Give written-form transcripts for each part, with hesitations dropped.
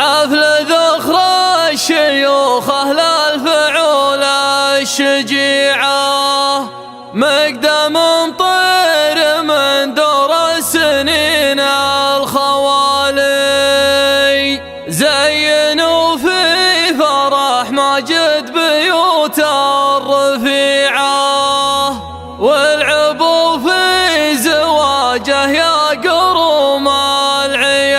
حفل ذخر الشيوخ أهل الفعول الشجيعة، مقدم طير من دور السنين الخوالي، زينوا في فرح ماجد بيوت الرفيعة، والعبوا في زواجه يا قروم العيالي.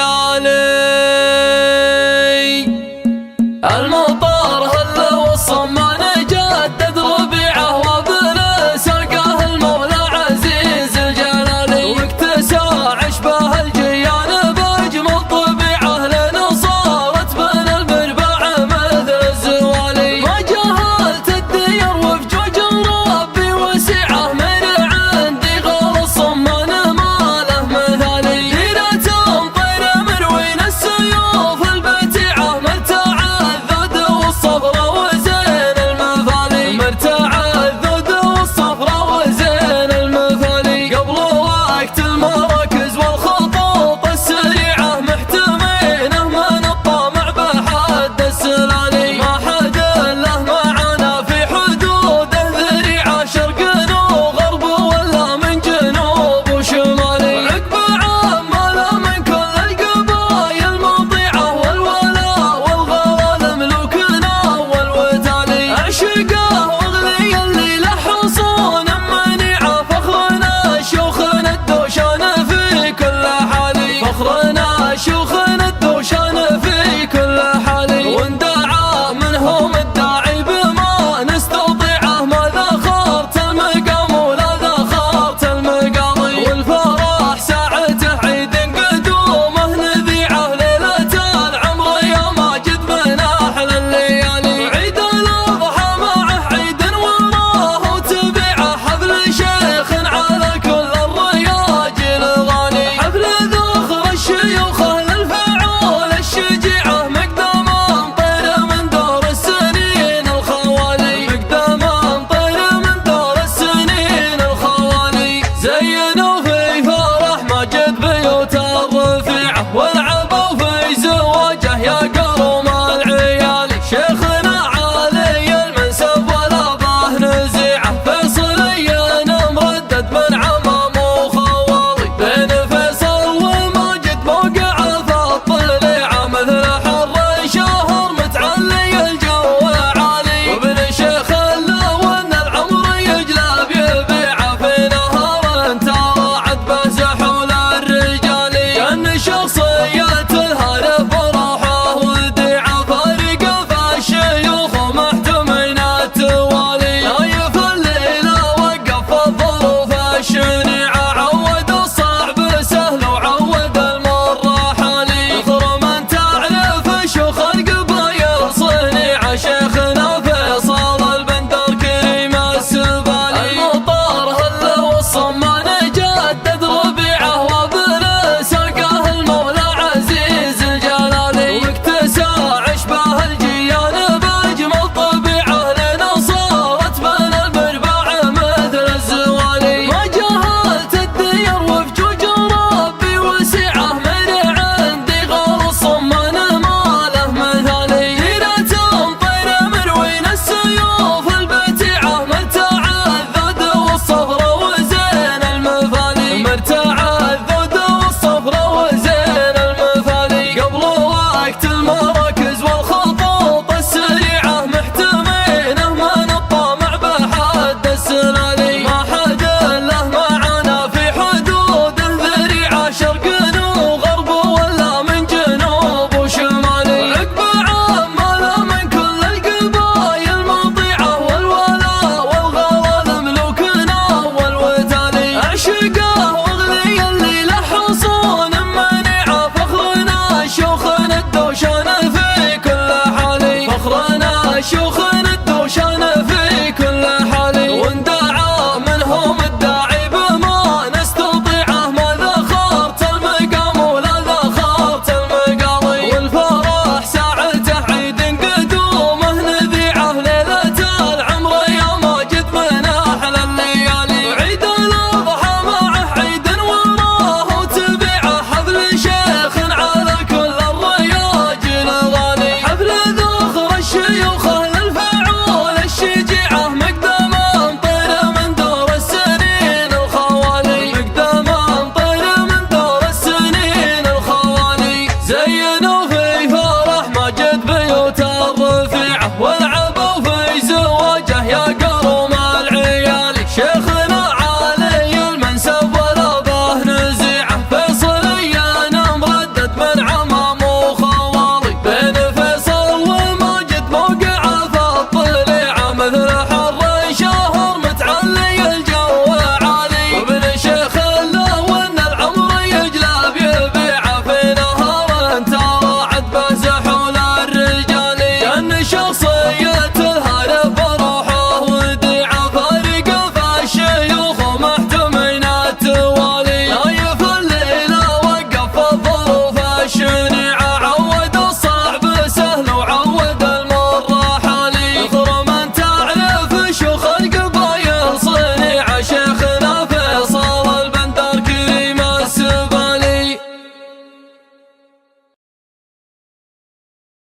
المطار هل والصمان جدد ربيعه، وابن سقاه المولى عزيز الجلالي، واكتسى عشبه الجيان باجمل طبيعه، لان صارت بين المربع مثل الزوالي. ما جهلت الدير وفجوج ربي وسعه، من عندي غير الصمان ما له مثالي. ديرة طير مروين السيوف البتيعه، مرتع الذود والصفرة وزين المثالي، مرتع الذود والصفرة وزين المثالي. قبل وقت المراكز والخطوط السريعه، محتمينه من الطامع بحد السلالي، ما حد له معنا في حدوده ذريعه، شرق وغرب ولا من جنوب وشمالي. عقب عماله من كل القبايل مطيعه، والولاء والغلا ملوكنا والوتالي، عشقه واغلي اللي له حصون منيعه، فخرنا شيوخنا الدوشان في كل حالي، فخرنا شيوخنا الدوشان في كل حالي. واندعى منهم الداعي بما نستطيعه، ما ذخرت المقام ولا ذخرت المقاضي، والفرح ساعته عيد قدومه نذيعه، ليلة العمر يا ماجد من أحلى الليالي. عيد الأضحى معه عيد وراه وتبيعه، حفل شيخ على كل الرياجل غالي، حفل ذخر الشيوخ أهل الفعول الشجيعة، مقدم طير من دور السنين الخوالي، مقدم طير من دور السنين الخوالي. زينوا في فرح ماجد بيوت الرفيعة، والعبوا في زواجه يا قروم العيالي. شيخنا عالي المنسب ولا باه نزيعه، فيصلي مردد من عمام وخوالي، بين فيصل وماجد موقع في الطليعة، مثل حر شهر متعلي الجو عالي، وابن شيخ له وان العمر يجلب يبيعه، في نهار تراعد بزحول الرجالي، كان شخصية الهرف وروحه وديعه، فارقه في الشيوخ ومحتمين التوالي. نايف الليلة وقف الظروف الشنيعة، عود الصعب سهل وعود المرة حالي، اخر من تعرف شيوخ القبايل صنيعة، شيخنا فيصل البندر كريم السبالي. المطار هل والصمان جدد ربيعه، وابن سقاه المولى عزيز الجلالي، واكتسى عشبه الجيان باجمل طبيعه، لان صارت بين المربع مثل الزوالي. ما جهلت الدير وفجوج ربي وسعه، من عندي غير الصمان ما له مثالي. ديرة طير مروين السيوف البتيعه، مرتع الذود والصفرة وزين المثالي، مرتع الذود والصفرة وزين المثالي. قبل وقت المراكز والخطوط السريعه، محتمينه من الطامع بحد السلالي، ما حد له معنا في حدوده ذريعه، شرق وغرب ولا من جنوب وشمالي. عقب عماله من كل القبايل مطيعه، والولاء والغلا ملوكنا والوتالي، عشقه واغلي اللي له حصون منيعه، فخرنا شيوخنا الدوشان في كل حالي، فخرنا شيوخنا الدوشان في كل حالي. واندعى منهم الداعي بما نستطيعه، ما ذخرت المقام ولا ذخرت المقاضي، والفرح ساعته عيد قدومه نذيعه، ليلة العمر يا ماجد من أحلى الليالي. عيد الأضحى معه عيد وراه وتبيعه، حفل شيخ على كل الرياجل نوف